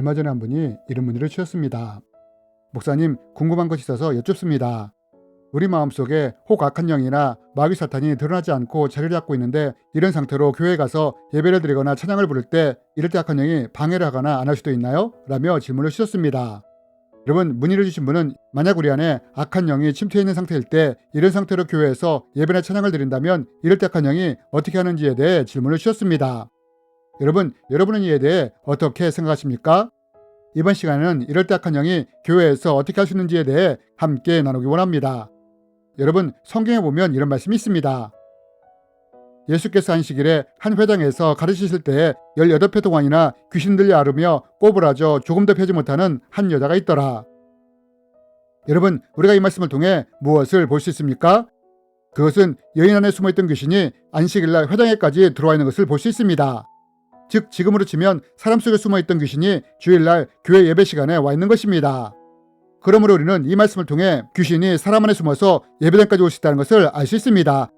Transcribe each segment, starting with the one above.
얼마 전에 한 분이 이런 문의를 주셨습니다. 목사님, 궁금한 것이 있어서 여쭙습니다. 우리 마음속에 혹 악한 영이나 마귀 사탄이 드러나지 않고 자리를 잡고 있는데 이런 상태로 교회에 가서 예배를 드리거나 찬양을 부를 때 이럴 때 악한 영이 방해를 하거나 안 할 수도 있나요? 라며 질문을 주셨습니다. 여러분, 문의를 주신 분은 만약 우리 안에 악한 영이 침투해 있는 상태일 때 이런 상태로 교회에서 예배나 찬양을 드린다면 이럴 때 악한 영이 어떻게 하는지에 대해 질문을 주셨습니다. 여러분은 이에 대해 어떻게 생각하십니까? 이번 시간에는 이럴 때 악한 영이 교회에서 어떻게 할 수 있는지에 대해 함께 나누기 원합니다. 여러분, 성경에 보면 이런 말씀이 있습니다. 예수께서 안식일에 한 회당에서 가르치실 때에 18회 동안이나 귀신 들려 앓으며 꼬부라져 조금도 펴지 못하는 한 여자가 있더라. 여러분, 우리가 이 말씀을 통해 무엇을 볼 수 있습니까? 그것은 여인 안에 숨어있던 귀신이 안식일날 회당에까지 들어와 있는 것을 볼 수 있습니다. 즉, 지금으로 치면 사람 속에 숨어있던 귀신이 주일날 교회 예배 시간에 와 있는 것입니다. 그러므로 우리는 이 말씀을 통해 귀신이 사람 안에 숨어서 예배당까지 올 수 있다는 것을 알 수 있습니다.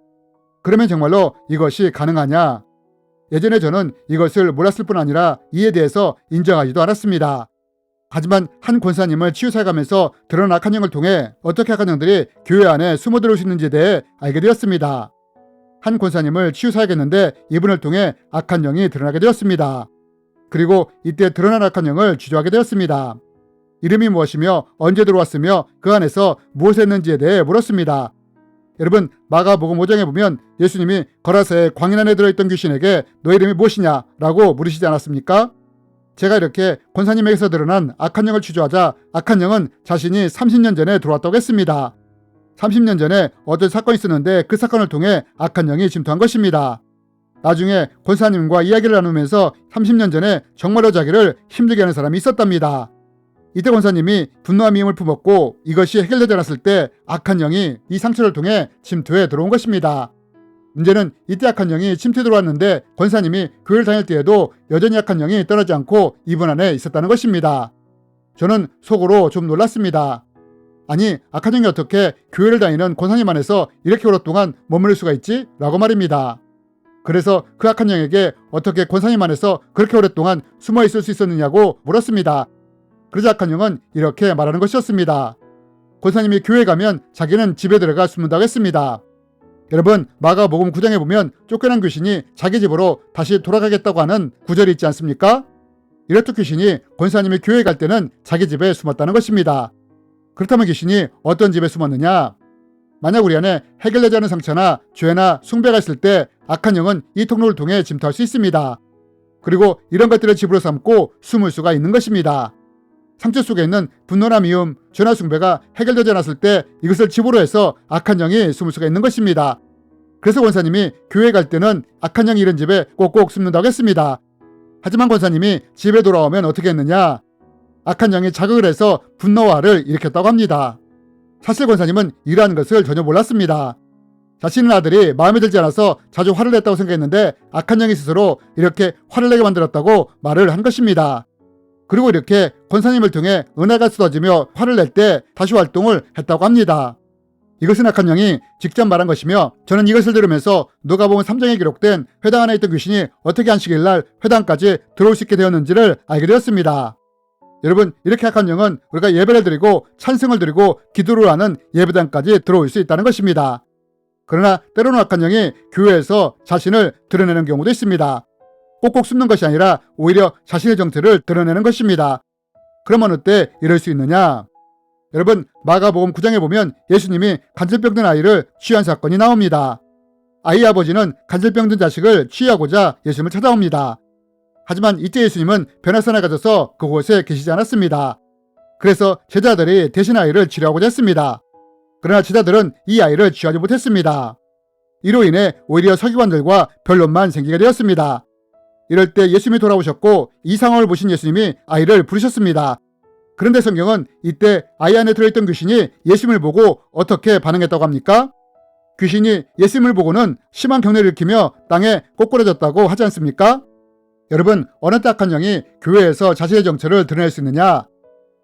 그러면 정말로 이것이 가능하냐? 예전에 저는 이것을 몰랐을 뿐 아니라 이에 대해서 인정하지도 않았습니다. 하지만 한 권사님을 치유사에 가면서 드러난 악한 영을 통해 어떻게 악한 영들이 교회 안에 숨어 들어올 수 있는지에 대해 알게 되었습니다. 한 권사님을 치유사야겠는데 이분을 통해 악한 영이 드러나게 되었습니다. 그리고 이때 드러난 악한 영을 주저하게 되었습니다. 이름이 무엇이며 언제 들어왔으며 그 안에서 무엇을 했는지에 대해 물었습니다. 여러분, 마가복음 5장에 보면 예수님이 거라사의 광인 안에 들어있던 귀신에게 너 이름이 무엇이냐? 라고 물으시지 않았습니까? 제가 이렇게 권사님에게서 드러난 악한 영을 추조하자 악한 영은 자신이 30년 전에 들어왔다고 했습니다. 30년 전에 어떤 사건이 있었는데 그 사건을 통해 악한 영이 침투한 것입니다. 나중에 권사님과 이야기를 나누면서 30년 전에 정말로 자기를 힘들게 하는 사람이 있었답니다. 이때 권사님이 분노와 미움을 품었고 이것이 해결되지 않았을 때 악한 영이 이 상처를 통해 침투해 들어온 것입니다. 문제는 이때 악한 영이 침투해 들어왔는데 권사님이 교회를 다닐 때에도 여전히 악한 영이 떠나지 않고 이분 안에 있었다는 것입니다. 저는 속으로 좀 놀랐습니다. 아니, 악한 영이 어떻게 교회를 다니는 권사님 안에서 이렇게 오랫동안 머무를 수가 있지? 라고 말입니다. 그래서 그 악한 영에게 어떻게 권사님 안에서 그렇게 오랫동안 숨어 있을 수 있었느냐고 물었습니다. 그러자 악한 영은 이렇게 말하는 것이었습니다. 권사님이 교회에 가면 자기는 집에 들어가 숨는다고 했습니다. 여러분, 마가복음 9장에 보면 쫓겨난 귀신이 자기 집으로 다시 돌아가겠다고 하는 구절이 있지 않습니까? 이렇듯 귀신이 권사님이 교회에 갈 때는 자기 집에 숨었다는 것입니다. 그렇다면 귀신이 어떤 집에 숨었느냐? 만약 우리 안에 해결되지 않은 상처나 죄나 숭배가 있을 때 악한 영은 이 통로를 통해 침투할 수 있습니다. 그리고 이런 것들을 집으로 삼고 숨을 수가 있는 것입니다. 상처 속에 있는 분노나 미움, 죄나 숭배가 해결되지 않았을 때 이것을 집으로 해서 악한 영이 숨을 수가 있는 것입니다. 그래서 권사님이 교회에 갈 때는 악한 영이 이런 집에 꼭꼭 숨는다고 했습니다. 하지만 권사님이 집에 돌아오면 어떻게 했느냐? 악한 영이 자극을 해서 분노화를 일으켰다고 합니다. 사실 권사님은 이러한 것을 전혀 몰랐습니다. 자신의 아들이 마음에 들지 않아서 자주 화를 냈다고 생각했는데 악한 영이 스스로 이렇게 화를 내게 만들었다고 말을 한 것입니다. 그리고 이렇게 권사님을 통해 은혜가 쏟아지며 화를 낼 때 다시 활동을 했다고 합니다. 이것은 악한 영이 직접 말한 것이며 저는 이것을 들으면서 누가복음 3장에 기록된 회당 안에 있던 귀신이 어떻게 안식일날 회당까지 들어올 수 있게 되었는지를 알게 되었습니다. 여러분, 이렇게 악한 영은 우리가 예배를 드리고 찬송을 드리고 기도를 하는 예배당까지 들어올 수 있다는 것입니다. 그러나 때로는 악한 영이 교회에서 자신을 드러내는 경우도 있습니다. 꼭꼭 숨는 것이 아니라 오히려 자신의 정체를 드러내는 것입니다. 그럼 어느 때 이럴 수 있느냐? 여러분, 마가복음 9장에 보면 예수님이 간질병 든 아이를 취한 사건이 나옵니다. 아이의 아버지는 간질병 든 자식을 취하고자 예수님을 찾아옵니다. 하지만 이때 예수님은 변화산에 가셔서 그곳에 계시지 않았습니다. 그래서 제자들이 대신 아이를 치료하고자 했습니다. 그러나 제자들은 이 아이를 취하지 못했습니다. 이로 인해 오히려 서기관들과 변론만 생기게 되었습니다. 이럴 때 예수님이 돌아오셨고 이 상황을 보신 예수님이 아이를 부르셨습니다. 그런데 성경은 이때 아이 안에 들어있던 귀신이 예수님을 보고 어떻게 반응했다고 합니까? 귀신이 예수님을 보고는 심한 경례를 일으키며 땅에 꼬꾸라졌다고 하지 않습니까? 여러분, 어느 때 악한 영이 교회에서 자신의 정체를 드러낼 수 있느냐?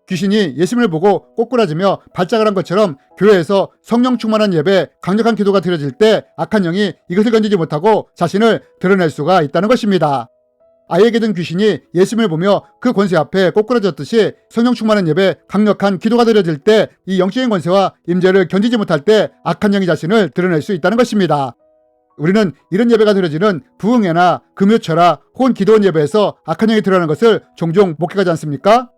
귀신이 예수님을 보고 꼬꾸라지며 발작을 한 것처럼 교회에서 성령 충만한 예배, 강력한 기도가 드려질 때 악한 영이 이것을 건지지 못하고 자신을 드러낼 수가 있다는 것입니다. 아이에게 든 귀신이 예수님을 보며 그 권세 앞에 꼬꾸라졌듯이 성령 충만한 예배, 강력한 기도가 드려질 때 이 영적인 권세와 임재를 견디지 못할 때 악한 영이 자신을 드러낼 수 있다는 것입니다. 우리는 이런 예배가 드려지는 부흥회나 금요철화 혹은 기도원 예배에서 악한 영이 드러나는 것을 종종 목격하지 않습니까?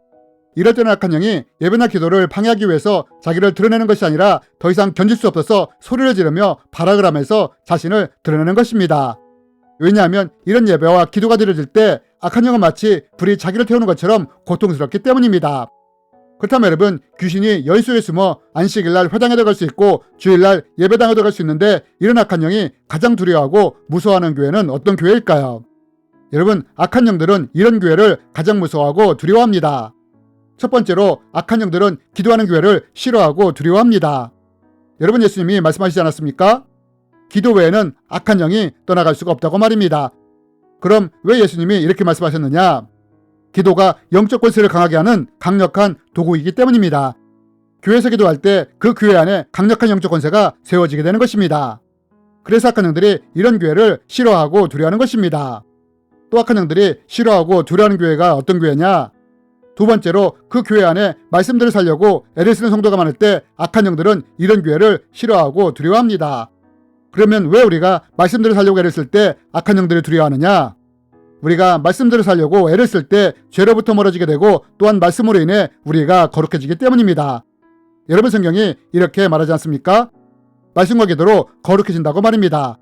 이럴 때는 악한 영이 예배나 기도를 방해하기 위해서 자기를 드러내는 것이 아니라 더 이상 견딜 수 없어서 소리를 지르며 발악을 하면서 자신을 드러내는 것입니다. 왜냐하면 이런 예배와 기도가 드려질 때 악한 영은 마치 불이 자기를 태우는 것처럼 고통스럽기 때문입니다. 그렇다면 여러분, 귀신이 여인 속에 숨어 안식일날 회당에도 갈 수 있고 주일날 예배당에도 갈 수 있는데 이런 악한 영이 가장 두려워하고 무서워하는 교회는 어떤 교회일까요? 여러분, 악한 영들은 이런 교회를 가장 무서워하고 두려워합니다. 첫 번째로 악한 영들은 기도하는 교회를 싫어하고 두려워합니다. 여러분, 예수님이 말씀하시지 않았습니까? 기도 외에는 악한 영이 떠나갈 수가 없다고 말입니다. 그럼 왜 예수님이 이렇게 말씀하셨느냐? 기도가 영적 권세를 강하게 하는 강력한 도구이기 때문입니다. 교회에서 기도할 때 그 교회 안에 강력한 영적 권세가 세워지게 되는 것입니다. 그래서 악한 영들이 이런 교회를 싫어하고 두려워하는 것입니다. 또 악한 영들이 싫어하고 두려워하는 교회가 어떤 교회냐? 두 번째로 그 교회 안에 말씀들을 살려고 애를 쓰는 성도가 많을 때 악한 영들은 이런 교회를 싫어하고 두려워합니다. 그러면 왜 우리가 말씀들을 살려고 애를 쓸 때 악한 영들을 두려워하느냐? 우리가 말씀들을 살려고 애를 쓸 때 죄로부터 멀어지게 되고 또한 말씀으로 인해 우리가 거룩해지기 때문입니다. 여러분, 성경이 이렇게 말하지 않습니까? 말씀과 기도로 거룩해진다고 말입니다.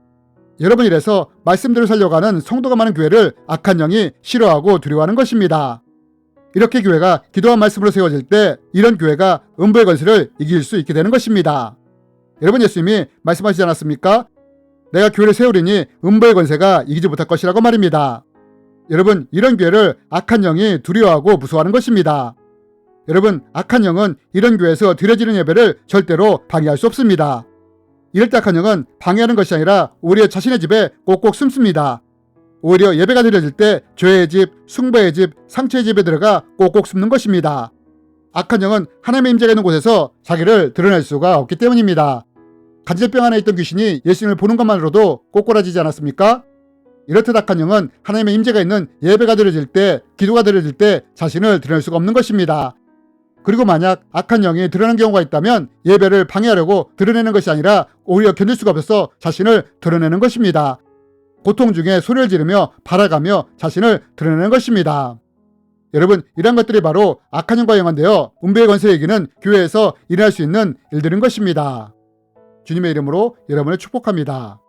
여러분, 이래서 말씀들을 살려고 하는 성도가 많은 교회를 악한 영이 싫어하고 두려워하는 것입니다. 이렇게 교회가 기도와 말씀으로 세워질 때 이런 교회가 음부의 권세를 이길 수 있게 되는 것입니다. 여러분, 예수님이 말씀하시지 않았습니까? 내가 교회를 세우리니 음부의 권세가 이기지 못할 것이라고 말입니다. 여러분, 이런 교회를 악한 영이 두려워하고 무서워하는 것입니다. 여러분, 악한 영은 이런 교회에서 드려지는 예배를 절대로 방해할 수 없습니다. 이럴 때 악한 영은 방해하는 것이 아니라 오히려 자신의 집에 꼭꼭 숨습니다. 오히려 예배가 드려질 때 죄의 집, 숭배의 집, 상처의 집에 들어가 꼭꼭 숨는 것입니다. 악한 영은 하나님의 임재가 있는 곳에서 자기를 드러낼 수가 없기 때문입니다. 간질병 안에 있던 귀신이 예수님을 보는 것만으로도 꼬꾸라지지 않았습니까? 이렇듯 악한 영은 하나님의 임재가 있는 예배가 드려질 때, 기도가 드려질 때 자신을 드러낼 수가 없는 것입니다. 그리고 만약 악한 영이 드러나는 경우가 있다면 예배를 방해하려고 드러내는 것이 아니라 오히려 견딜 수가 없어서 자신을 드러내는 것입니다. 고통 중에 소리를 지르며 발악하며 자신을 드러내는 것입니다. 여러분, 이런 것들이 바로 악한 영과 연관되어 음부의 권세를 이기는 교회에서 일어날 수 있는 일들인 것입니다. 주님의 이름으로 여러분을 축복합니다.